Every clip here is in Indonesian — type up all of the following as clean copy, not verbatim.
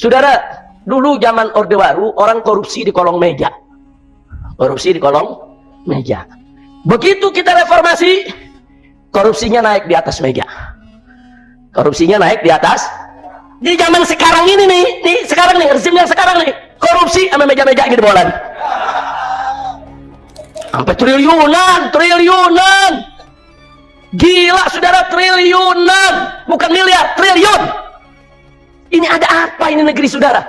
Saudara, dulu zaman Orde Baru orang korupsi di kolong meja. Korupsi di kolong meja. Begitu kita reformasi, korupsinya naik di atas meja. Korupsinya naik di atas. Di zaman sekarang ini nih, sekarang nih, rezim yang sekarang nih, korupsi sama meja-meja gitu bolan. Sampai triliunan. Gila saudara, triliunan. Bukan miliar, triliun. Ini ada apa ini negeri saudara?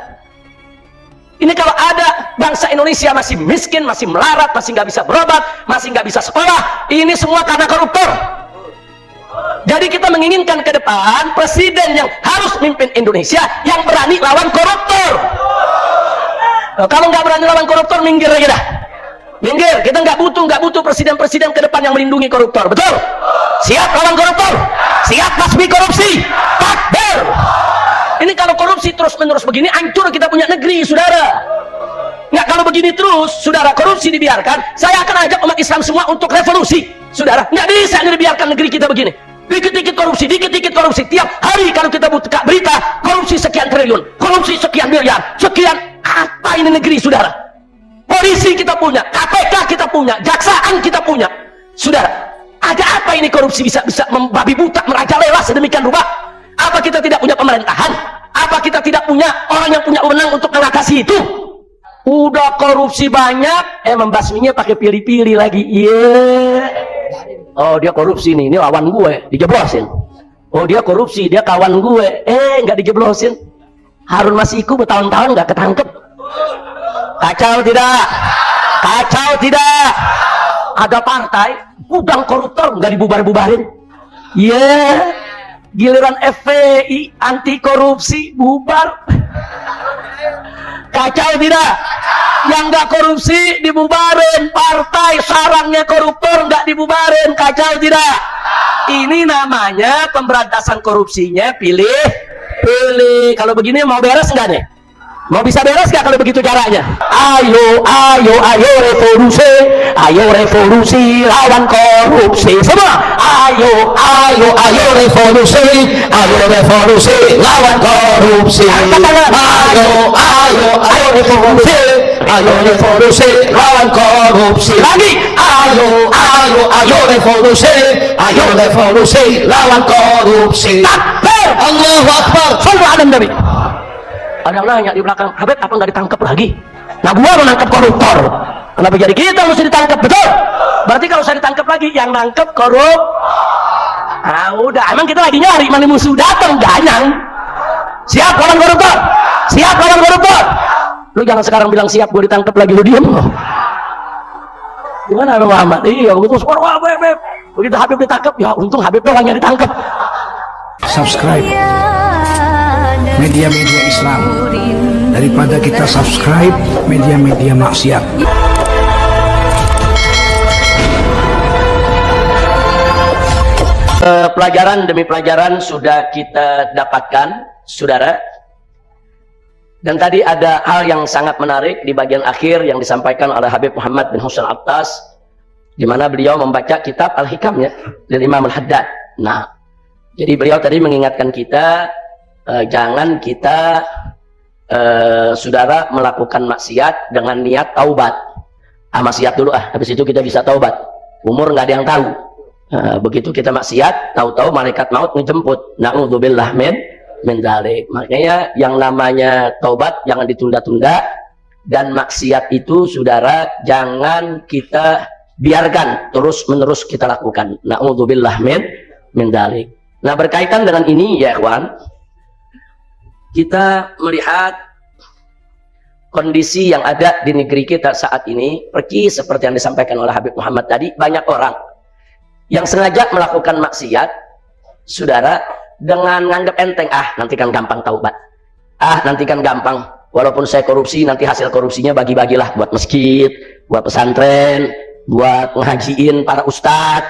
Ini kalau ada bangsa Indonesia masih miskin, masih melarat, masih nggak bisa berobat, masih nggak bisa sekolah, ini semua karena koruptor. Jadi kita menginginkan ke depan presiden yang harus mimpin Indonesia yang berani lawan koruptor. Nah, kalau nggak berani lawan koruptor, minggir aja dah. Minggir. Kita nggak butuh presiden-presiden ke depan yang melindungi koruptor. Betul? Siap lawan koruptor? Siap basmi korupsi? Takbir! Ini kalau korupsi terus-menerus begini, hancur kita punya negeri, saudara. Nggak, kalau begini terus, saudara, korupsi dibiarkan, saya akan ajak umat Islam semua untuk revolusi. Saudara, nggak bisa ini dibiarkan negeri kita begini. Dikit-dikit korupsi. Tiap hari kalau kita buka berita, korupsi sekian triliun, korupsi sekian miliar, sekian. Apa ini negeri, saudara? Polisi kita punya, KPK kita punya, jaksaan kita punya. Saudara, ada apa ini korupsi bisa membabi buta, merajalela sedemikian rupa? Apa kita tidak punya pemerintahan? Apa kita tidak punya orang yang punya wewenang untuk mengatasi itu? Udah korupsi banyak, membasminya pakai pilih-pilih lagi. Oh, dia korupsi nih, ini lawan gue, dijeblosin. Oh, dia korupsi, dia kawan gue, nggak dijeblosin. Harun Masiku bertahun-tahun nggak ketangkep. Kacau tidak? Kacau tidak? Ada partai gudang koruptor nggak dibubar-bubarin. Giliran FPI anti korupsi bubar. Kacau tidak? Yang nggak korupsi dibubarin, partai sarangnya koruptor nggak dibubarin. Kacau tidak? Ini namanya pemberantasan korupsinya pilih. Kalau begini mau beres nggak nih? Mau bisa beres nggak kalau begitu caranya? Ayo revolusi lawan korupsi semua. Ayo revolusi lawan korupsi. Ayo revolusi lawan korupsi. Lagi ayo revolusi lawan korupsi. Takbir, Allahu Akbar. Sallu ala Nabi. Ada yang nanya di belakang, Habib apa nggak ditangkap lagi? Nah, gua menangkap koruptor. Kenapa jadi kita mesti ditangkap? Betul? Berarti kalau saya ditangkap lagi, yang nangkep korup. Ah, udah. Emang kita lagi nyari mana musuh datang, ganyang. Siap lawan koruptor. Siap lawan koruptor. Lu jangan sekarang bilang siap, gua ditangkap lagi, lu diem. Gimana Bang Muhammad? Iya, begitu suara Habib. Begitu Habib ditangkap, ya untung Habib doang yang ditangkap. Subscribe media-media Islam daripada kita subscribe media-media maksiat. Pelajaran demi pelajaran sudah kita dapatkan, saudara. Dan tadi ada hal yang sangat menarik di bagian akhir yang disampaikan oleh Habib Muhammad bin Husain Al-Attas, di mana beliau membaca kitab Al-Hikam ya, dari Imam Al-Haddad. Nah, jadi beliau tadi mengingatkan kita, jangan kita saudara melakukan maksiat dengan niat taubat. Maksiat dulu habis itu kita bisa taubat. Umur nggak ada yang tahu. Begitu kita maksiat, tahu-tahu malaikat maut ngejemput. Na'udzubillah min dzalik. Makanya yang namanya taubat jangan ditunda-tunda, dan maksiat itu saudara jangan kita biarkan terus-menerus kita lakukan. Na'udzubillah min dzalik. Nah, berkaitan dengan ini ya ikhwan, kita melihat kondisi yang ada di negeri kita saat ini, persis seperti yang disampaikan oleh Habib Muhammad tadi. Banyak orang yang sengaja melakukan maksiat, saudara, dengan nganggap enteng, nanti kan gampang taubat, nanti kan gampang, walaupun saya korupsi, nanti hasil korupsinya bagi-bagilah buat masjid, buat pesantren, buat ngajiin para ustadz.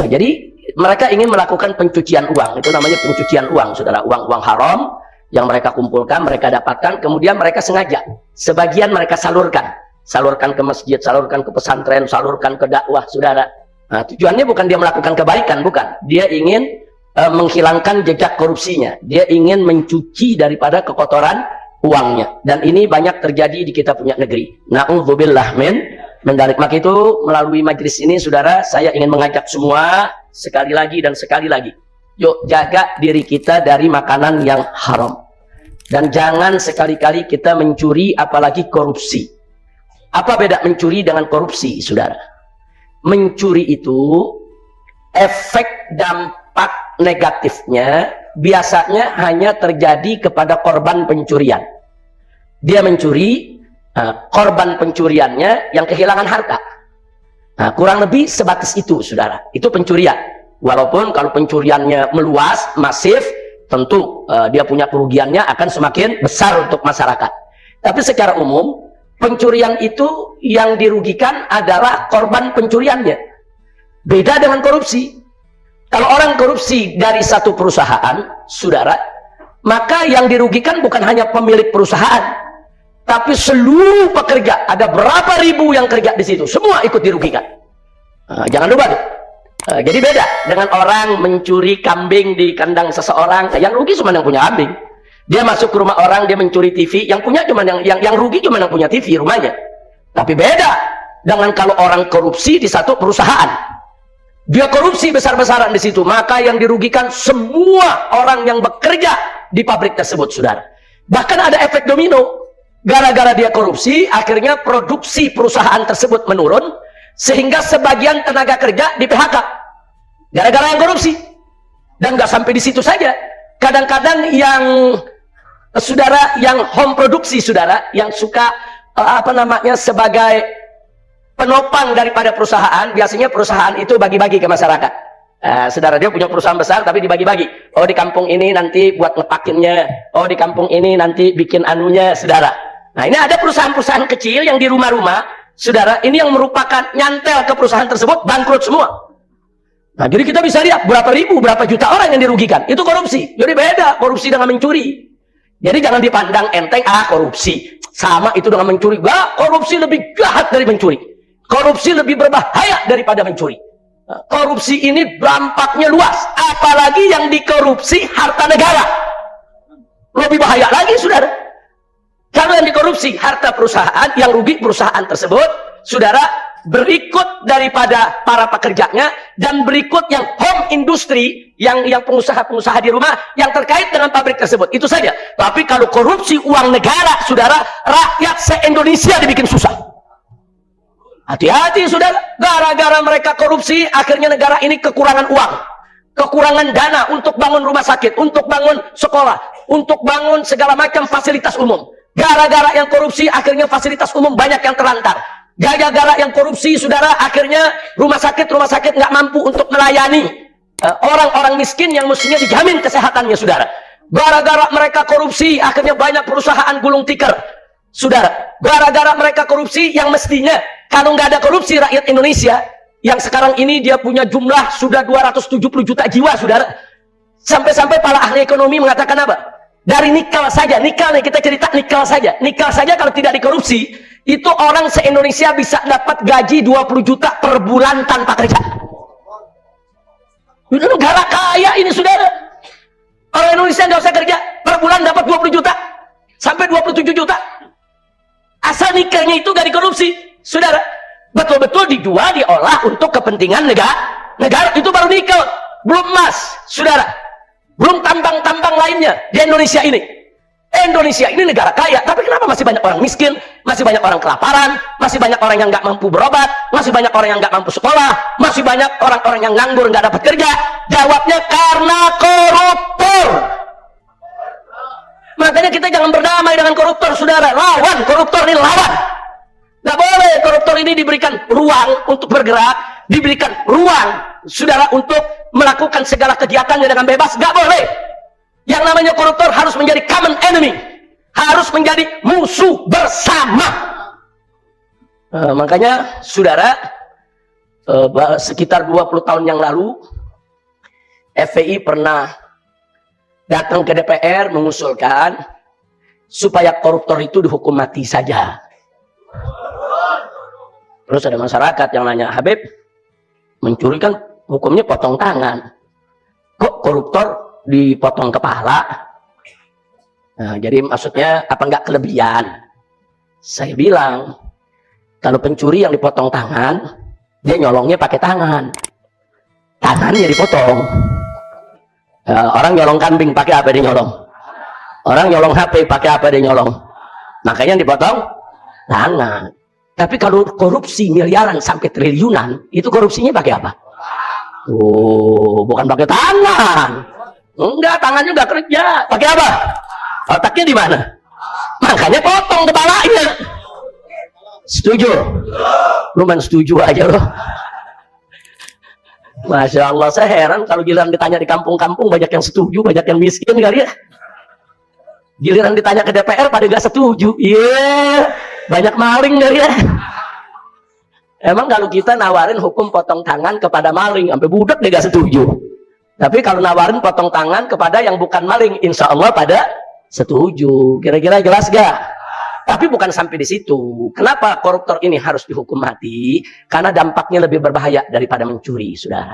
Jadi mereka ingin melakukan pencucian uang, itu namanya pencucian uang, saudara. Uang-uang haram yang mereka kumpulkan, mereka dapatkan, kemudian mereka sengaja, sebagian mereka salurkan ke masjid, salurkan ke pesantren, salurkan ke dakwah, saudara. Nah, tujuannya bukan dia melakukan kebaikan, bukan. Dia ingin menghilangkan jejak korupsinya, dia ingin mencuci daripada kekotoran uangnya. Dan ini banyak terjadi di kita punya negeri. Na'udzubillah min dzalik. Maka itu melalui majelis ini, saudara, saya ingin mengajak semua sekali lagi dan sekali lagi, yuk jaga diri kita dari makanan yang haram. Dan jangan sekali-kali kita mencuri, apalagi korupsi. Apa beda mencuri dengan korupsi, saudara? Mencuri itu efek dampak negatifnya biasanya hanya terjadi kepada korban pencurian. Dia mencuri, korban pencuriannya yang kehilangan harta. Nah, kurang lebih sebatas itu, saudara. Itu pencurian. Walaupun kalau pencuriannya meluas, masif, tentu dia punya kerugiannya akan semakin besar untuk masyarakat. Tapi secara umum, pencurian itu yang dirugikan adalah korban pencuriannya. Beda dengan korupsi. Kalau orang korupsi dari satu perusahaan, saudara, maka yang dirugikan bukan hanya pemilik perusahaan, tapi seluruh pekerja. Ada berapa ribu yang kerja di situ, semua ikut dirugikan. Jangan lupa tuh. Jadi beda dengan orang mencuri kambing di kandang seseorang. Yang rugi cuma yang punya kambing. Dia masuk ke rumah orang, dia mencuri TV, yang punya cuma yang rugi cuma yang punya TV rumahnya. Tapi beda dengan kalau orang korupsi di satu perusahaan. Dia korupsi besar-besaran di situ, maka yang dirugikan semua orang yang bekerja di pabrik tersebut, saudara. Bahkan ada efek domino. Gara-gara dia korupsi, akhirnya produksi perusahaan tersebut menurun, sehingga sebagian tenaga kerja di PHK. Gara-gara yang korupsi. Dan nggak sampai di situ saja. Kadang-kadang yang saudara, yang home produksi, saudara, yang suka sebagai penopang daripada perusahaan, biasanya perusahaan itu bagi-bagi ke masyarakat. Saudara, dia punya perusahaan besar tapi dibagi-bagi. Oh, di kampung ini nanti buat ngepakinnya, oh di kampung ini nanti bikin anunya, saudara. Nah, ini ada perusahaan-perusahaan kecil yang di rumah-rumah, saudara, ini yang merupakan nyantel ke perusahaan tersebut, bangkrut semua. Nah, jadi kita bisa lihat berapa ribu, berapa juta orang yang dirugikan. Itu korupsi. Jadi beda korupsi dengan mencuri. Jadi jangan dipandang enteng, korupsi sama itu dengan mencuri. Korupsi lebih jahat dari mencuri. Korupsi lebih berbahaya daripada mencuri. Korupsi ini dampaknya luas. Apalagi yang dikorupsi harta negara. Lebih bahaya lagi, saudara. Kalau yang dikorupsi harta perusahaan, yang rugi perusahaan tersebut, saudara, berikut daripada para pekerjanya, dan berikut yang home industri, yang pengusaha-pengusaha di rumah, yang terkait dengan pabrik tersebut. Itu saja. Tapi kalau korupsi uang negara, saudara, rakyat se-Indonesia dibikin susah. Hati-hati, saudara. Gara-gara mereka korupsi, akhirnya negara ini kekurangan uang, kekurangan dana untuk bangun rumah sakit, untuk bangun sekolah, untuk bangun segala macam fasilitas umum. Gara-gara yang korupsi, akhirnya fasilitas umum banyak yang terlantar. Gara-gara yang korupsi, saudara, akhirnya rumah sakit nggak mampu untuk melayani orang-orang miskin yang mestinya dijamin kesehatannya, saudara. Gara-gara mereka korupsi, akhirnya banyak perusahaan gulung tikar, saudara. Gara-gara mereka korupsi, yang mestinya kalau nggak ada korupsi, rakyat Indonesia yang sekarang ini dia punya jumlah sudah 270 juta jiwa, saudara. Sampai-sampai para ahli ekonomi mengatakan apa? Dari nikel saja, nikel nih, kita cerita nikel saja kalau tidak dikorupsi, itu orang se-Indonesia bisa dapat gaji 20 juta per bulan tanpa kerja. Ini negara kaya ini, saudara. Orang Indonesia nggak usah kerja, per bulan dapat 20 juta sampai 27 juta. Asal nikelnya itu nggak dikorupsi, saudara. Betul-betul dijual, diolah untuk kepentingan negara. Itu baru nikel, belum emas, saudara. Belum tambang-tambang lainnya di Indonesia ini. Indonesia ini negara kaya, tapi kenapa masih banyak orang miskin, masih banyak orang kelaparan, masih banyak orang yang nggak mampu berobat, masih banyak orang yang nggak mampu sekolah, masih banyak orang-orang yang nganggur nggak dapat kerja? Jawabnya karena koruptor. Makanya kita jangan berdamai dengan koruptor, saudara. Lawan koruptor ini, lawan. Nggak boleh koruptor ini diberikan ruang untuk bergerak, diberikan ruang, saudara, untuk melakukan segala kegiatannya dengan bebas. Nggak boleh. Yang namanya koruptor harus menjadi common enemy, harus menjadi musuh bersama. Makanya, saudara, sekitar 20 tahun yang lalu, FPI pernah datang ke DPR mengusulkan supaya koruptor itu dihukum mati saja. Terus ada masyarakat yang nanya, Habib, mencuri kan hukumnya potong tangan, kok koruptor dipotong kepala? Nah, jadi maksudnya apa enggak kelebihan? Saya bilang, kalau pencuri yang dipotong tangan, dia nyolongnya pakai tangan. Tangannya dipotong. Orang nyolong kambing pakai apa dia nyolong? Orang nyolong HP pakai apa dia nyolong? Makanya dipotong tangan. Tapi kalau korupsi miliaran sampai triliunan, itu korupsinya pakai apa? Oh, bukan pakai tangan. Enggak, tangannya enggak kerja. Pakai apa? Otaknya di mana? Makanya potong kepalanya. Setuju? Lu main setuju aja loh. Masya Allah, saya heran kalau giliran ditanya di kampung-kampung banyak yang setuju, banyak yang miskin kali ya. Giliran ditanya ke DPR pada gak setuju. Iya, banyak maling kali ya. Emang kalau kita nawarin hukum potong tangan kepada maling, sampai budak dia gak setuju. Tapi kalau nawarin potong tangan kepada yang bukan maling, insya Allah pada setuju. Kira-kira jelas gak? Tapi bukan sampai di situ. Kenapa koruptor ini harus dihukum mati? Karena dampaknya lebih berbahaya daripada mencuri, saudara.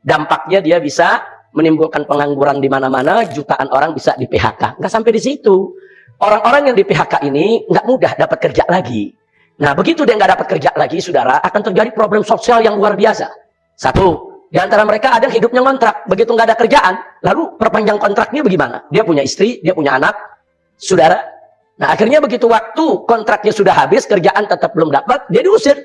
Dampaknya dia bisa menimbulkan pengangguran di mana-mana, jutaan orang bisa di PHK. Nggak sampai di situ. Orang-orang yang di PHK ini nggak mudah dapat kerja lagi. Nah, begitu dia nggak dapat kerja lagi, saudara, akan terjadi problem sosial yang luar biasa. Satu, di antara mereka ada yang hidupnya ngontrak. Begitu nggak ada kerjaan, lalu perpanjang kontraknya bagaimana? Dia punya istri, dia punya anak, saudara. Nah, akhirnya begitu waktu kontraknya sudah habis, kerjaan tetap belum dapat, dia diusir.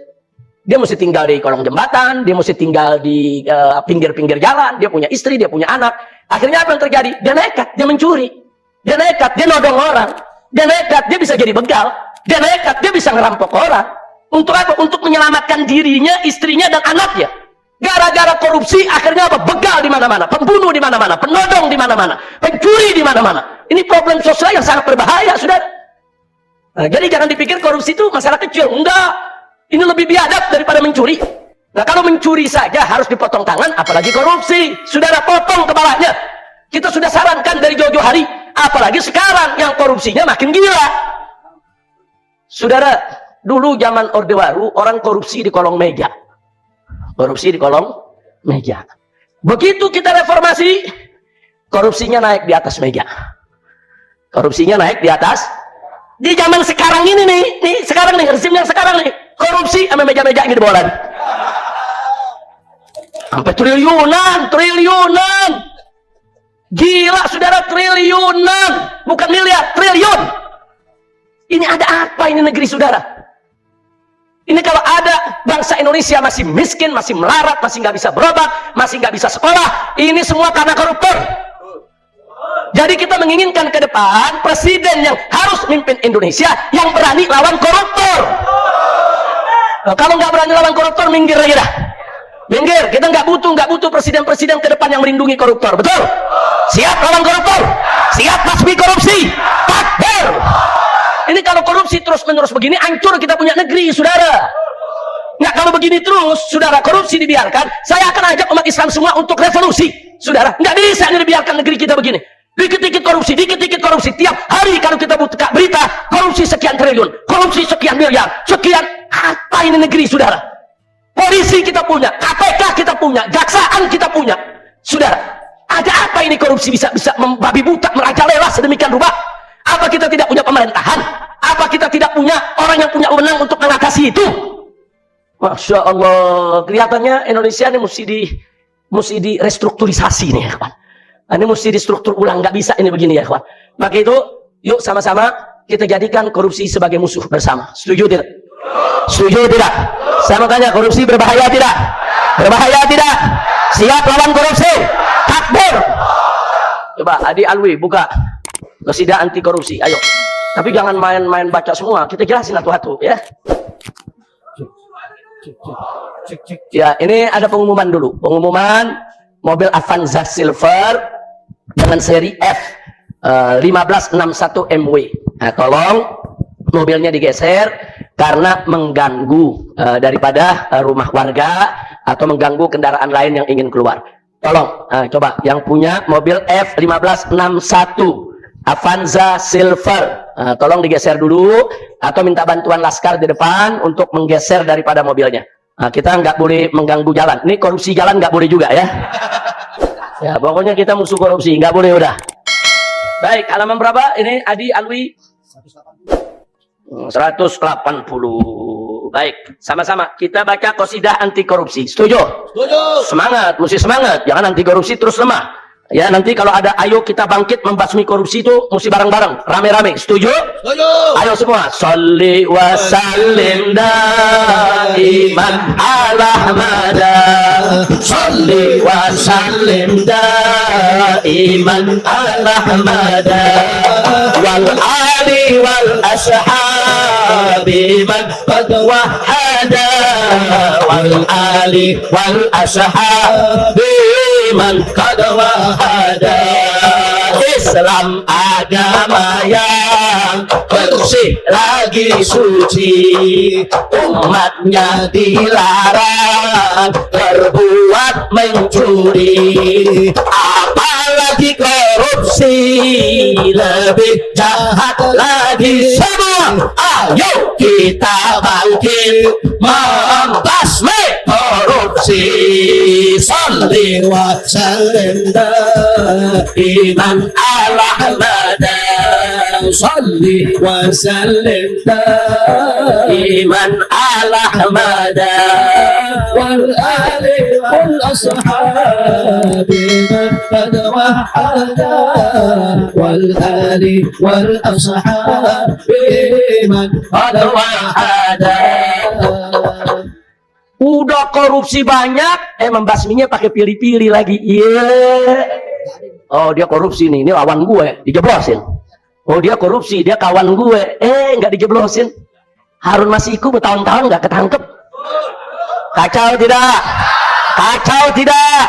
Dia mesti tinggal di kolong jembatan, dia mesti tinggal di pinggir-pinggir jalan, dia punya istri, dia punya anak. Akhirnya apa yang terjadi? Dia nekat, dia mencuri. Dia nekat, dia nodong orang. Dia nekat, dia bisa jadi begal. Dia nekat, dia bisa ngerampok orang. Untuk apa? Untuk menyelamatkan dirinya, istrinya, dan anaknya. Gara-gara korupsi, akhirnya apa? Begal di mana-mana, pembunuh di mana-mana, penodong di mana-mana, pencuri di mana-mana. Ini problem sosial yang sangat berbahaya, saudara. Nah, jadi jangan dipikir korupsi itu masalah kecil. Enggak. Ini lebih biadab daripada mencuri. Nah, kalau mencuri saja harus dipotong tangan, apalagi korupsi. Saudara, potong kepalanya. Kita sudah sarankan dari jauh-jauh hari. Apalagi sekarang yang korupsinya makin gila. Saudara, dulu zaman Orde Baru, orang korupsi di kolong meja. Korupsi di kolong meja. Begitu kita reformasi, korupsinya naik di atas meja. Korupsinya naik di atas. Di zaman sekarang ini nih sekarang nih, rezim yang sekarang nih, korupsi sama meja-meja ini dibawa lagi. Sampai triliunan. Gila, saudara, triliunan. Bukan miliar, triliun. Ini ada apa ini negeri, saudara? Ini kalau ada bangsa Indonesia masih miskin, masih melarat, masih nggak bisa berobat, masih nggak bisa sekolah, ini semua karena koruptor. Jadi kita menginginkan ke depan presiden yang harus memimpin Indonesia yang berani lawan koruptor. Nah, kalau nggak berani lawan koruptor, minggir aja dah. Minggir. Kita nggak butuh presiden-presiden ke depan yang melindungi koruptor. Betul? Siap lawan koruptor? Siap basmi korupsi? Takbir. Ini kalau korupsi terus-menerus begini, hancur kita punya negeri, saudara. Nggak, kalau begini terus, saudara, korupsi dibiarkan, saya akan ajak umat Islam semua untuk revolusi, saudara. Nggak bisa ini dibiarkan negeri kita begini. Dikit-dikit korupsi, tiap hari kalau kita buka berita, korupsi sekian triliun, korupsi sekian miliar, sekian. Apa ini negeri, saudara? Polisi kita punya, KPK kita punya, jaksaan kita punya, saudara. Ada apa ini korupsi bisa membabi buta, merajalela sedemikian rupa? Apa kita tidak punya pemerintahan? Apa kita tidak punya orang yang punya wewenang untuk mengatasi itu? Masya Allah, kelihatannya Indonesia ini mesti di restrukturisasi nih, ya kawan. Ini mesti distruktur ulang, nggak bisa ini begini, ya kawan. Maka itu, yuk sama-sama kita jadikan korupsi sebagai musuh bersama. Setuju tidak? Setuju tidak? Saya mau tanya, korupsi berbahaya tidak? Berbahaya tidak? Siap lawan korupsi? Takbir! Coba Adi Alwi buka Qasidah anti korupsi, ayo. Tapi jangan main-main baca semua, kita jelasin satu-satu, ya. Ya, ini ada pengumuman dulu. Pengumuman mobil Avanza Silver dengan seri F 1561 MW. Nah, tolong mobilnya digeser karena mengganggu daripada rumah warga atau mengganggu kendaraan lain yang ingin keluar. Tolong, coba yang punya mobil F1561 Avanza Silver, tolong digeser dulu atau minta bantuan laskar di depan untuk menggeser daripada mobilnya. Kita nggak boleh mengganggu jalan. Ini korupsi jalan nggak boleh juga, ya. Ya, pokoknya kita musuh korupsi, nggak boleh udah. Baik, halaman berapa? Ini Adi Alwi 180. Baik, sama-sama kita baca qasidah anti korupsi. Setuju? Setuju. Semangat, mesti semangat. Jangan anti korupsi terus lemah. Ya, nanti kalau ada ayo kita bangkit membasmi korupsi itu mesti bareng-bareng, rame-rame. Setuju? Setuju. Ayo semua. Sholli wa sallim daiman ala Ahmada. Sholli wa sallim daiman ala Ahmada. Wal ali wal ashabi man qad wahada. Wal ali wal ashabi man qad wahada. Islam agama yang bersih lagi suci, umatnya dilarang berbuat mencuri, apalagi korupsi lebih jahat lagi. Semua ayo kita bangkit membasmi korupsi. Sholli wa sallim daiman ala Ahmada. Sholli wa sallim daiman ala Ahmada. Wal ali wal ashabi man qad wahada. Wal ali wal ashabi man qad wahada. Udah korupsi banyak, membasminya pakai pilih-pilih lagi. Iya. Oh, dia korupsi nih, ini lawan gue, dijeblosin. Oh, dia korupsi, dia kawan gue. Nggak dijeblosin. Harun Masiku bertahun-tahun nggak ketangkep. Kacau tidak? Kacau tidak?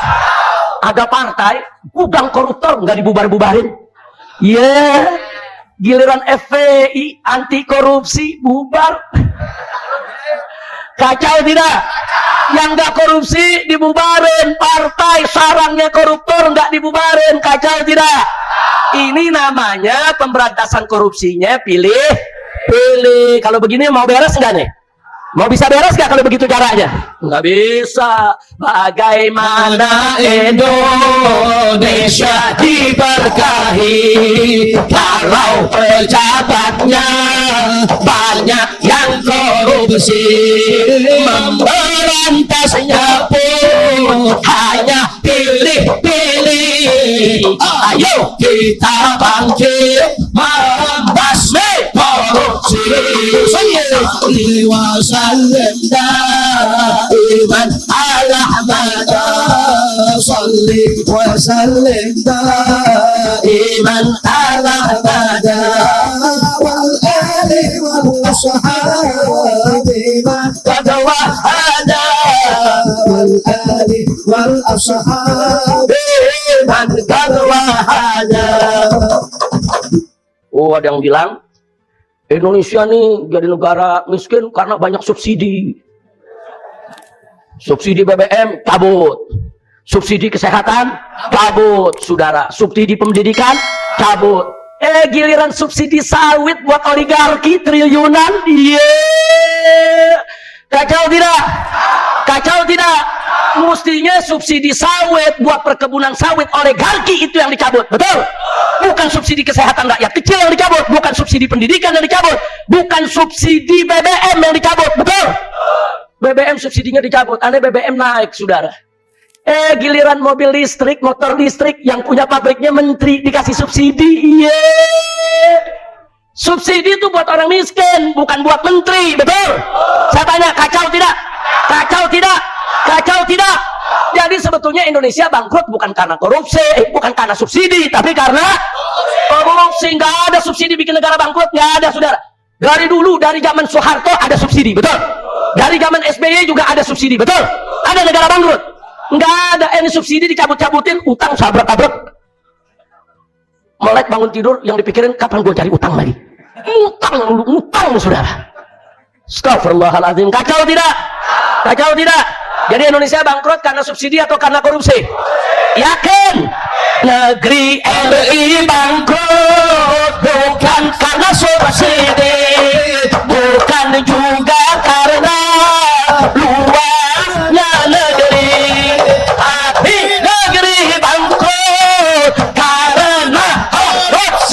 Ada partai, gudang koruptor nggak dibubar-bubarin. Iya. Giliran FPI anti korupsi bubar. Kacau tidak? Yang nggak korupsi dibubarin, partai sarangnya koruptor nggak dibubarin. Kacau tidak? Ini namanya pemberantasan korupsinya pilih. Kalau begini mau beres nggak nih? Mau bisa beres nggak kalau begitu caranya? Nggak bisa. Bagaimana Indonesia diberkahi kalau pejabatnya banyak yang korupsi, memberantasnya pun hanya pilih-pilih. Ayo kita bangkit membasmi korupsi. Sholli wa sallim daiman ala Ahmada. Sholli wa sallim daiman ala Ahmada. Wal ali wal ashabi man qad wahada. Wal ali wal ashabi man qad wahada. Oh, ada yang bilang Indonesia nih jadi negara miskin karena banyak subsidi. Subsidi BBM cabut, subsidi kesehatan cabut, saudara. Subsidi pendidikan cabut. Giliran subsidi sawit buat oligarki triliunan. Kacau tidak? Kacau tidak? Mestinya subsidi sawit buat perkebunan sawit oligarki itu yang dicabut, betul? Bukan subsidi kesehatan rakyat kecil yang dicabut, bukan subsidi pendidikan yang dicabut, bukan subsidi BBM yang dicabut, betul? BBM subsidinya dicabut, aneh BBM naik, saudara. Giliran mobil listrik, motor listrik yang punya pabriknya menteri dikasih subsidi. Subsidi itu buat orang miskin, bukan buat menteri, betul? Saya tanya, kacau tidak? Kacau tidak? Kacau tidak? Jadi sebetulnya Indonesia bangkrut bukan karena korupsi, bukan karena subsidi, tapi karena korupsi. Nggak ada subsidi bikin negara bangkrut, nggak ada, saudara. Dari dulu, dari zaman Soeharto ada subsidi, betul? Dari zaman SBY juga ada subsidi, betul? Ada negara bangkrut? Nggak ada. Ini subsidi dicabut-cabutin, utang sabrek-abrek. Melek bangun tidur, yang dipikirin kapan gue cari utang lagi. Utang, saudara. Astagfirullahaladzim. Kacau tidak? Kacau tidak? Jadi Indonesia bangkrut karena subsidi atau karena korupsi? Yakin? Negeri RI bangkrut bukan karena subsidi, bukan juga karena luasnya negeri, tapi negeri bangkrut karena korupsi.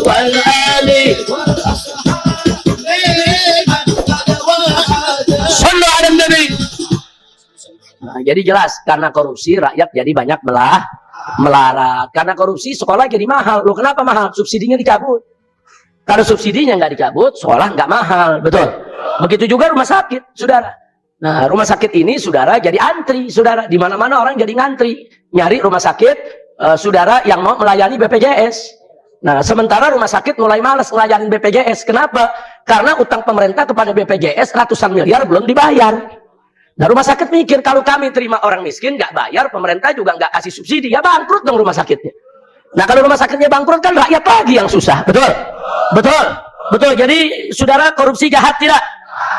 wal ali sallu ala nabi. Nah, jadi jelas karena korupsi rakyat jadi banyak melarat. Karena korupsi sekolah jadi mahal. Loh kenapa mahal? Subsidinya dicabut. Kalau subsidinya nggak dicabut, sekolah nggak mahal, betul. Begitu juga rumah sakit, saudara. Nah, rumah sakit ini, saudara, jadi antri, saudara. Di mana-mana orang jadi ngantri, nyari rumah sakit, saudara, yang mau melayani BPJS. Nah, sementara rumah sakit mulai malas melayani BPJS. Kenapa? Karena utang pemerintah kepada BPJS ratusan miliar belum dibayar. Nah, rumah sakit mikir, kalau kami terima orang miskin, nggak bayar, pemerintah juga nggak kasih subsidi, ya bangkrut dong rumah sakitnya. Nah, kalau rumah sakitnya bangkrut, kan rakyat lagi yang susah, betul? Betul, betul. Jadi, saudara, korupsi jahat tidak?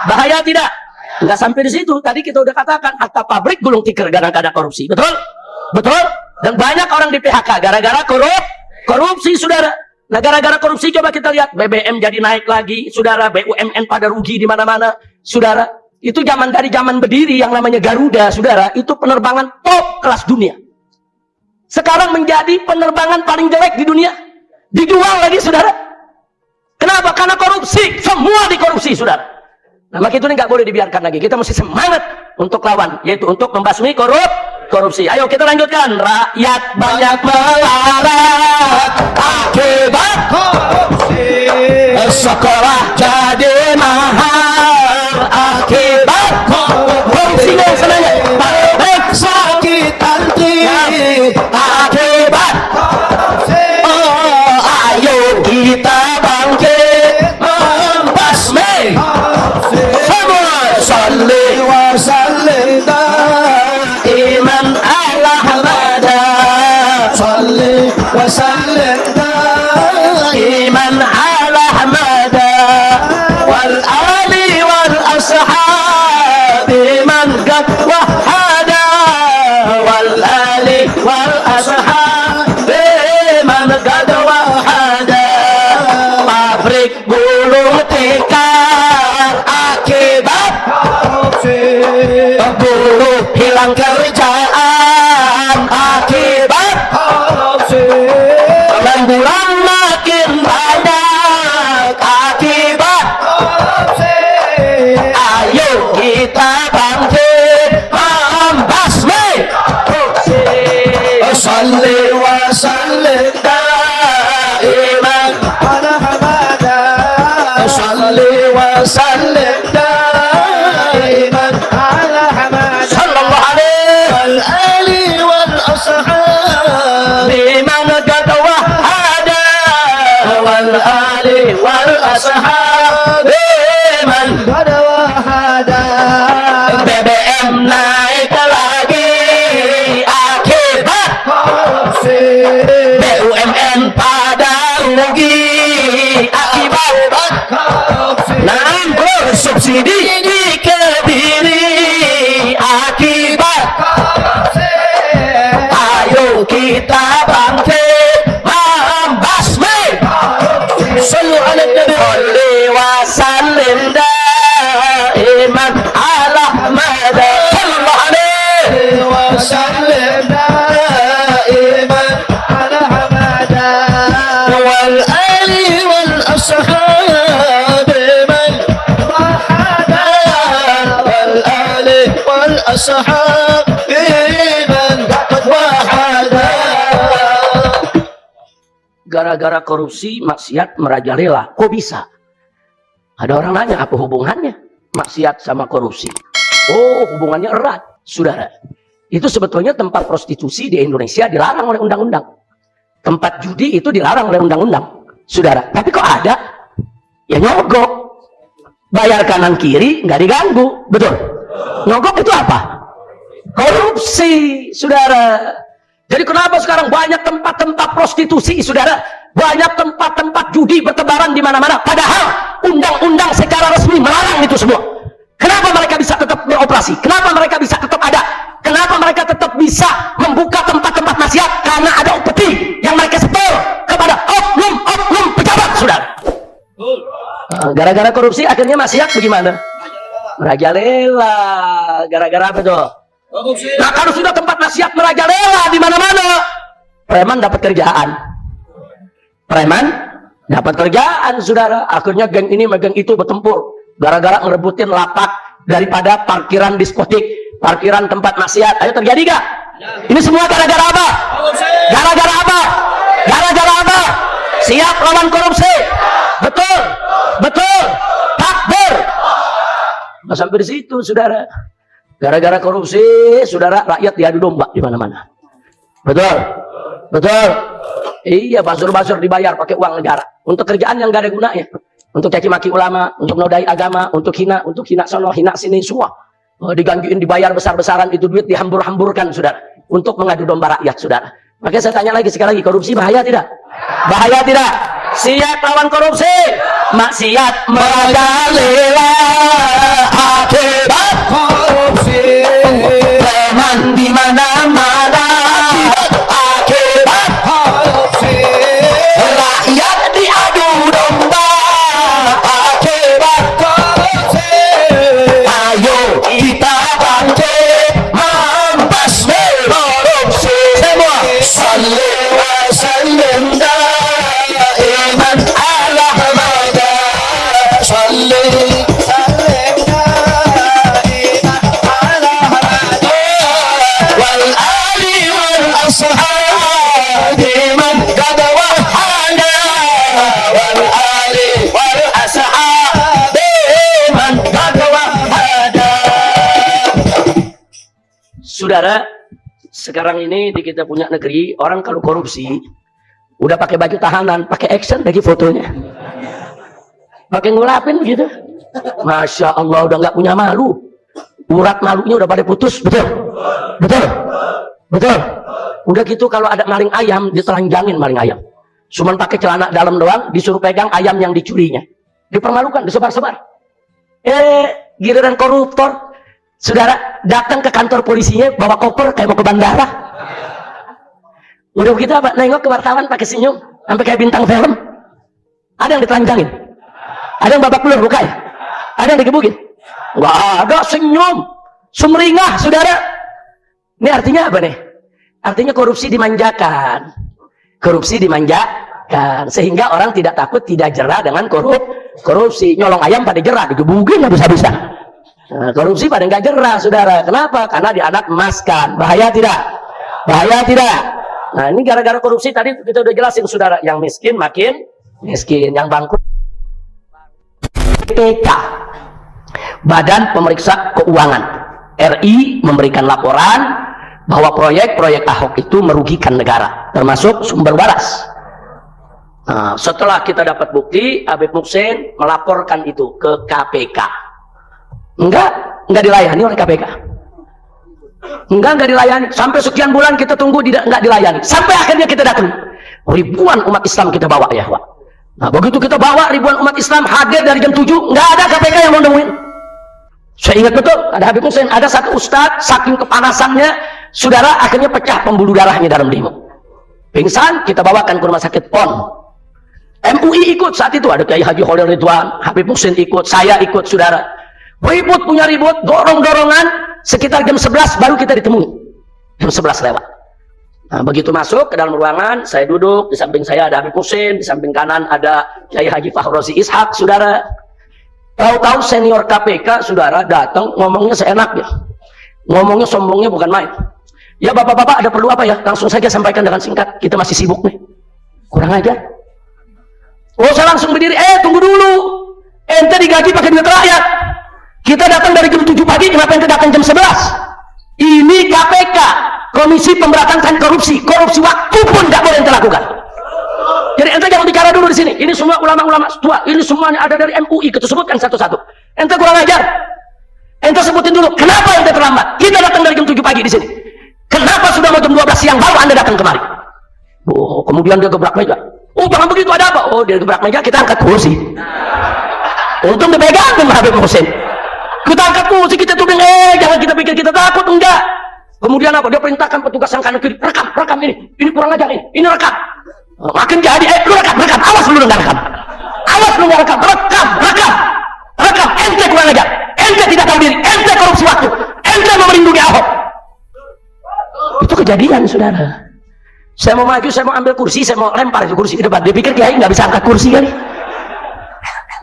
Bahaya tidak? Nggak sampai di situ. Tadi kita udah katakan, harta pabrik gulung tikar gara-gara korupsi, betul? Betul? Dan banyak orang di PHK gara-gara korupsi, saudara. Nah, gara-gara korupsi, coba kita lihat, BBM jadi naik lagi, saudara, BUMN pada rugi di mana-mana, saudara. Itu dari zaman berdiri yang namanya Garuda, saudara, itu penerbangan top kelas dunia. Sekarang menjadi penerbangan paling jelek di dunia. Dijual lagi, saudara. Kenapa? Karena korupsi. Semua dikorupsi, saudara. Nah, maka itu nggak boleh dibiarkan lagi. Kita mesti semangat untuk lawan, yaitu untuk membasmi korupsi. Ayo kita lanjutkan. Rakyat banyak melarat akibat korupsi. Sekolah jadi mahal akibat korupsi. Senangnya pabrik sakit antri akibat korupsi. Oh, ayo kita bangkit membasmi korupsi. Semua salli wa sallim daiman ala hamada. Salli wa sallim daiman ala hamada wal ali wal ashabi man qad wahada wal ali wal ashabi man qad wahada. Pabrik gulung tikar akibat korupsi. Buruh hilang kerjaan akibat korupsi. Pengangguran makin banyak akibat korupsi. Ayo kita bangkit membasmi korupsi. Salli wa sallim daiman ala hamada. Salli wa sallim daiman ala hamada. Sallallahu alaihi wal ali wal ashabi man qad wahada wal ali wal ashabi man qad wahada. BBM naik lagi akibat korupsi. BUMN pada rugi akibat korupsi. Nganggur subsidi di Kediri akibat korupsi. Ayo kita bangkit membasmi korupsi. Sallu ala nabi wa sallim daiman ala hamada. Sallallahu alaihi wa sallim daiman ala hamada wal ali wal ashabi man wahada wal ali wal ashabi man qad wahada. Gara-gara korupsi, maksiat merajalela. Kok bisa? Ada orang nanya, apa hubungannya maksiat sama korupsi? Oh, hubungannya erat, saudara. Itu sebetulnya tempat prostitusi di Indonesia dilarang oleh undang-undang. Tempat judi itu dilarang oleh undang-undang, saudara. Tapi kok ada? Ya nyogok. Bayar kanan kiri, nggak diganggu. Betul? Nyogok itu apa? Korupsi, saudara. Jadi kenapa sekarang banyak tempat-tempat prostitusi, saudara? Banyak tempat-tempat judi bertebaran di mana-mana. Padahal undang-undang secara resmi melarang itu semua. Kenapa mereka bisa tetap beroperasi? Kenapa mereka bisa tetap ada? Kenapa mereka tetap bisa membuka tempat-tempat maksiat? Karena ada upeti yang mereka setor kepada oknum-oknum pejabat, saudara. Gara-gara korupsi akhirnya maksiat bagaimana? Merajalela. Gara-gara apa tuh? Nah, kalau sudah tempat maksiat merajalela di mana-mana, preman dapat kerjaan. Preman Dapat kerjaan, saudara. Akhirnya geng ini megang itu bertempur. Gara-gara ngerebutin lapak daripada parkiran diskotik, parkiran tempat maksiat. Ayo, terjadi gak? Ini semua gara-gara apa? Gara-gara apa? Gara-gara apa? Siap lawan korupsi. Betul. Betul. Takbir. Nah, sampai di situ, saudara. Gara-gara korupsi, saudara, rakyat diadu domba di mana-mana. Betul. Betul. Iya, basur-basur dibayar pakai uang negara untuk kerjaan yang gak ada gunanya, untuk caci maki ulama, untuk nodai agama, untuk hina sono, hina sini, semua digangguin, dibayar besar-besaran, itu duit dihambur-hamburkan, saudara, untuk mengadu domba rakyat, saudara. Makanya saya tanya lagi sekali lagi, korupsi bahaya tidak? Bahaya tidak? Siap lawan korupsi, maksiat merajalela, akibat korupsi, preman di mana-mana. Rakyat diadu domba akibat korupsi. Ayo kita bangkit membasmi korupsi. Semua sallim wa sallim daiman ala hamada. Sallim daiman ala hamada. Wal ali wal ashabi man qad wahana. Wal ali wal ashabi man qad wahana. Saudara, sekarang ini di kita punya negeri, orang kalau korupsi udah pakai baju tahanan, pakai action lagi fotonya, pakai ngulapin begitu. Masya Allah, udah nggak punya malu, urat malunya udah pada putus. Betul, betul, betul. Udah gitu kalau ada maling ayam, ditelanjangin maling ayam, cuman pakai celana dalam doang, disuruh pegang ayam yang dicurinya, dipermalukan, disebar-sebar. Giliran koruptor, saudara, datang ke kantor polisinya bawa koper kayak mau ke bandara. Udah begitu apa? Nengok ke wartawan pakai senyum, sampai kayak bintang film. Ada yang ditelanjangin, ada yang babak belur bukan? Ada yang digebukin? Nggak ada, senyum, sumringah, saudara. Ini artinya apa nih? Artinya korupsi dimanjakan. Korupsi dimanjakan, sehingga orang tidak takut, tidak jerah dengan korupsi. Nyolong ayam pada jerah, digebukin habis-habisan. Nah, korupsi pada nggak jerah, saudara. Kenapa? Karena dianak emaskan. Bahaya tidak? Bahaya tidak? Nah, ini gara-gara korupsi tadi kita udah jelasin, saudara. Yang miskin makin miskin, yang bangkrut. BPK, Badan Pemeriksa Keuangan RI, memberikan laporan bahwa proyek-proyek Ahok itu merugikan negara, termasuk sumber waras. Nah, setelah kita dapat bukti, Habib Muhsin melaporkan itu ke KPK. Enggak dilayani oleh KPK. Enggak dilayani. Sampai sekian bulan kita tunggu, enggak dilayani. Sampai akhirnya kita datang. Ribuan umat Islam kita bawa, ya Pak. Nah, begitu kita bawa ribuan umat Islam hadir dari jam 7, enggak ada KPK yang mau nemuin. Saya ingat betul, ada Habib Muhsin, ada satu ustadz, saking kepanasannya, saudara, akhirnya pecah pembuluh darahnya dalam limo. Pingsan, kita bawakan ke rumah sakit PON. MUI ikut saat itu, ada Kiai Haji Khalil Ridwan, Habib Muhsin ikut, saya ikut, saudara. Ribut punya ribut, dorong-dorongan, sekitar jam 11 baru kita ditemui. Jam 11 lewat. Nah, begitu masuk ke dalam ruangan, saya duduk, di samping saya ada Habib Muhsin, di samping kanan ada Kiai Haji Fahrozi Ishak, saudara. Tahu-tahu senior KPK, saudara, datang, ngomongnya seenaknya. Ngomongnya sombongnya bukan main. Ya bapak-bapak, ada perlu apa ya? Langsung saja sampaikan dengan singkat, kita masih sibuk nih. Kurang ajar. Oh, saya langsung berdiri, tunggu dulu. Ente digaji pakai duit rakyat. Kita datang dari jam 7 pagi, kenapa ente datang jam 11? Ini KPK, Komisi Pemberantasan Korupsi. Korupsi waktu pun nggak boleh ente lakukan. Jadi ente jangan bicara dulu di sini. Ini semua ulama-ulama tua, ini semuanya ada dari MUI, kita sebutkan satu-satu. Ente kurang ajar. Ente sebutin dulu, kenapa ente terlambat? Kita datang dari jam 7 pagi di sini. Kenapa sudah mau jam 12 siang baru anda datang kemari? Oh, kemudian dia gebrak meja. Oh, jangan begitu, ada apa? Oh, dia gebrak meja, kita angkat kursi. Untung dipegang sama Habib Muhsin. Kita angkat kursi, kita tuding, jangan kita pikir kita takut, enggak. Kemudian apa? Dia perintahkan petugas yang kanan kiri, rekam ini kurang ajar ini rekam. Makin jadi, lu rekam, awas lu nggak rekam. Awas lu nggak rekam, rekam, ente kurang ajar. Ente tidak tahu diri, ente korupsi waktu, ente mau melindungi Ahok. Itu kejadian, saudara. Saya mau maju, saya mau ambil kursi, saya mau lempar itu kursi di depan. Dia pikir kiai nggak bisa angkat kursi kali.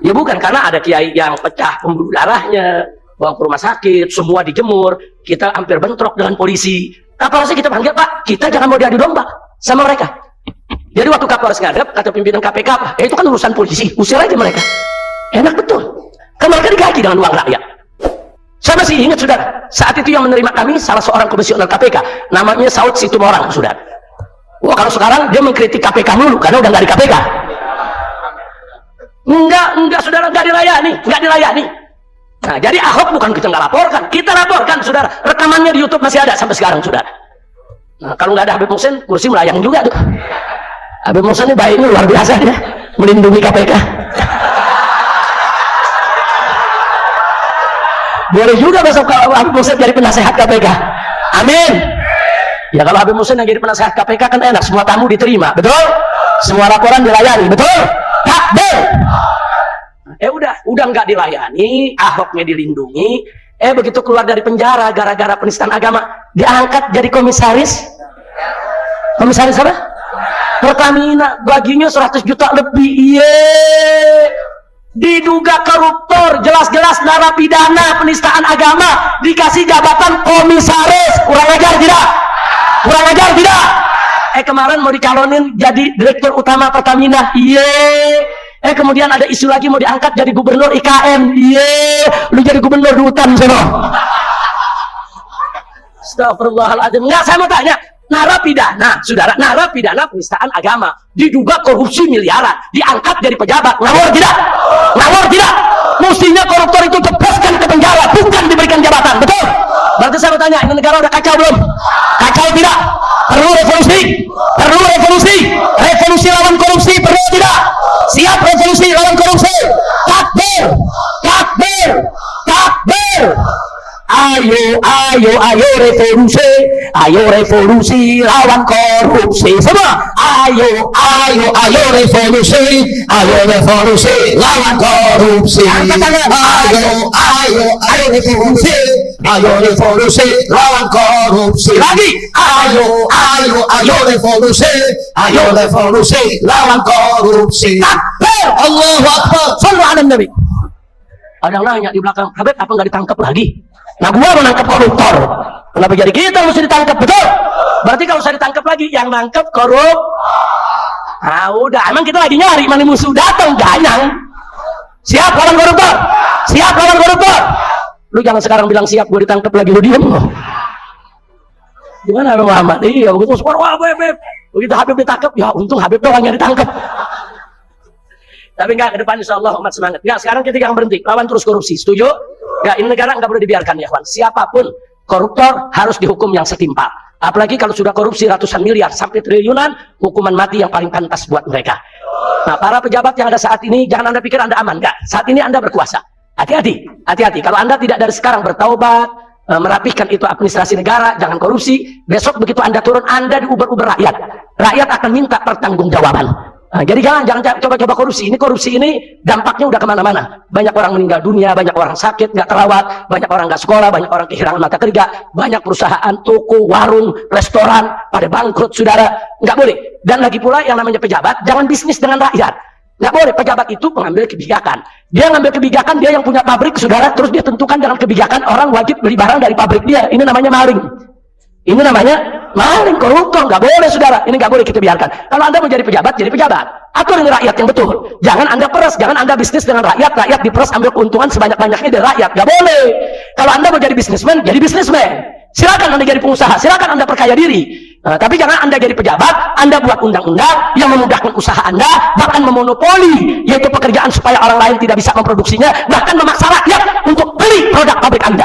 Ya bukan, karena ada kiai yang pecah pembuluh darahnya, bawa ke rumah sakit, semua dijemur, kita hampir bentrok dengan polisi. Kapolresnya kita panggil, Pak, kita jangan mau diadu domba sama mereka. Jadi waktu Kapolres ngadep, kata pimpinan KPK, Pak, itu kan urusan polisi, usir aja mereka. Enak betul. Kan mereka digaji dengan uang rakyat. Saya masih ingat, saudara, saat itu yang menerima kami salah seorang komisioner KPK, namanya Saud Situmorang, saudara. Wah, kalau sekarang dia mengkritik KPK dulu, karena udah nggak di KPK. Enggak, saudara, nggak dilayani. Nah, jadi Ahok bukan kita nggak laporkan, kita laporkan, saudara. Rekamannya di YouTube masih ada sampai sekarang, saudara. Nah, kalau nggak ada Habib Muhsin, kursi melayang juga tuh. Habib Muhsin ini baiknya luar biasa dia, melindungi KPK. Boleh juga besok kalau Habib Muhsin jadi penasehat KPK. Amin. Ya kalau Habib Muhsin yang jadi penasehat KPK kan enak, semua tamu diterima, betul? Semua laporan dilayani, betul? Takbir. Udah nggak dilayani, Ahoknya dilindungi. Begitu keluar dari penjara gara-gara penistaan agama, diangkat jadi komisaris. Komisaris apa? Pertamina, gajinya 100 juta lebih. Diduga koruptor, jelas-jelas narapidana penistaan agama, dikasih jabatan komisaris. Kurang ajar tidak? Kemarin mau dicalonin jadi direktur utama Pertamina. Kemudian ada isu lagi mau diangkat jadi gubernur IKN. Lu jadi gubernur di hutan sono. Astagfirullahaladzim. Enggak, saya mau tanya, narapidana, saudara, narapidana penistaan agama, diduga korupsi miliaran, diangkat jadi pejabat, ngawur tidak? Mestinya koruptor itu cepaskan ke penjara, bukan diberikan jabatan, betul? Berarti saya mau tanya, ini negara udah kacau belum? Kacau tidak? Perlu revolusi lawan korupsi, perlu tidak? Siap revolusi lawan korupsi? Takbir. Ayo revolusi lawan korupsi semua. Ayo revolusi lawan korupsi. Ayo revolusi lawan korupsi. Lagi. Ayo revolusi lawan korupsi. Takbir. Allahu Akbar. Shallu ala Nabi. Ada yang nanya di belakang, Habib apa nggak ditangkap lagi? Nah, gua menangkap koruptor. Kenapa jadi kita mesti ditangkap, betul? Berarti kalau saya ditangkap lagi, yang nangkep korup. Ah, udah, emang kita lagi nyari mana musuh datang, ganyang. Siap lawan koruptor. Lu jangan sekarang bilang siap, gua ditangkap lagi, lu diem loh. Gimana Bang Muhammad? Iya, begitu suara Habib. Begitu Habib ditangkap, ya untung Habib doang yang ditangkap. Tapi enggak, ke depan insya Allah umat semangat. Enggak, sekarang kita jangan berhenti, lawan terus korupsi, setuju? Enggak, ini negara enggak boleh dibiarkan ya kawan. Siapapun koruptor harus dihukum yang setimpal. Apalagi kalau sudah korupsi ratusan miliar sampai triliunan, hukuman mati yang paling pantas buat mereka. Nah, para pejabat yang ada saat ini, jangan Anda pikir Anda aman. Enggak, saat ini Anda berkuasa. Hati-hati. Kalau Anda tidak dari sekarang bertaubat, merapihkan itu administrasi negara, jangan korupsi, besok begitu Anda turun, Anda diuber-uber rakyat. Rakyat akan minta pertanggungjawaban. Nah, jadi jangan coba-coba korupsi. Korupsi ini dampaknya udah kemana-mana. Banyak orang meninggal dunia, banyak orang sakit, nggak terawat, banyak orang nggak sekolah, banyak orang kehilangan mata kerja, banyak perusahaan, toko, warung, restoran pada bangkrut, saudara. Nggak boleh. Dan lagi pula yang namanya pejabat, jangan bisnis dengan rakyat. Nggak boleh. Pejabat itu mengambil kebijakan. Dia ngambil kebijakan, dia yang punya pabrik, saudara, terus dia tentukan dengan kebijakan orang wajib beli barang dari pabrik dia. Ini namanya maling. Ini namanya maling, koruptor. Nggak boleh, saudara. Ini nggak boleh kita biarkan. Kalau Anda mau jadi pejabat, jadi pejabat. Atur ini rakyat yang betul. Jangan Anda peres, jangan Anda bisnis dengan rakyat. Rakyat diperes, ambil keuntungan sebanyak-banyaknya dari rakyat. Nggak boleh. Kalau Anda mau jadi bisnismen, jadi bisnismen. Silakan Anda jadi pengusaha, silakan Anda perkaya diri. Tapi jangan Anda jadi pejabat, Anda buat undang-undang yang memudahkan usaha Anda, bahkan memonopoli, yaitu pekerjaan supaya orang lain tidak bisa memproduksinya, bahkan memaksa rakyat untuk beli produk pabrik Anda.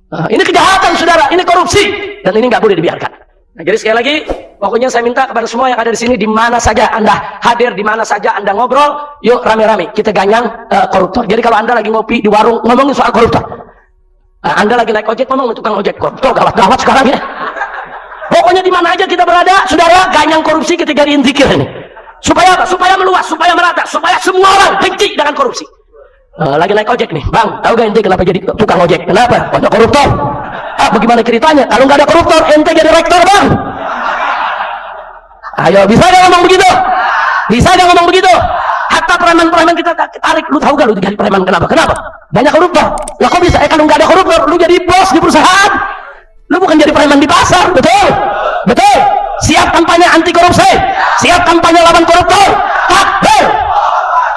Ini kejahatan, saudara, ini korupsi, dan ini nggak boleh dibiarkan. Nah, jadi sekali lagi, pokoknya saya minta kepada semua yang ada di sini, di mana saja Anda hadir, di mana saja Anda ngobrol, yuk rame-rame kita ganyang koruptor. Jadi kalau Anda lagi ngopi di warung ngomongin soal koruptor, Anda lagi naik ojek ngomong tukang ojek koruptor, gawat sekarang ya. Pokoknya di mana aja kita berada, saudara, ganyang korupsi kita jadiin zikir ini. Supaya apa? Supaya meluas, supaya merata, supaya semua orang benci dengan korupsi. Lagi naik ojek nih, Bang, tahu gak ente kenapa jadi tukang ojek? Kenapa? Banyak koruptor. Bagaimana ceritanya? Kalau nggak ada koruptor, ente jadi rektor, Bang. Ayo, bisa gak ngomong begitu? Bisa gak ngomong begitu? Hatta preman-preman kita tarik. Lu tahu gak lu jadi preman kenapa? Kenapa? Banyak koruptor. Lah kok bisa? Kalau nggak ada koruptor, lu jadi bos di perusahaan. Lu bukan jadi preman di pasar, betul? Betul. Siap kampanye anti korupsi. Siap kampanye lawan koruptor. Takbir.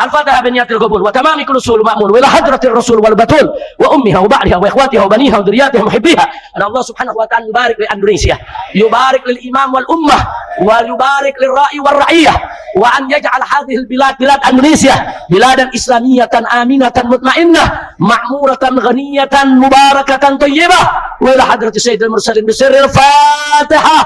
Al-Fatihah biniyatil qabul wa tamami kulli usul ma'mun wa ila hadratir rasul wal batul wa ummiha wa ba'liha wa ikhwatiha wa baniha wa dzurriyyatiha wa muhibbiha. Allah Subhanahu wa ta'ala yubarik li Indonesia, yubarik lil imam wal ummah wa yubarik lir ra'i war ra'iyah wa an yaj'al hadhihi al bilad bilad Indonesia biladan islamiyatan aminatan mutmainnah ma'muratan ghaniyatan mubarakatan thayyibah wa ila hadratis sayyidil mursalin bi sirril Fatihah.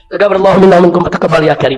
Taqabbalallahu minna wa minkum wa taqabbal ya karim.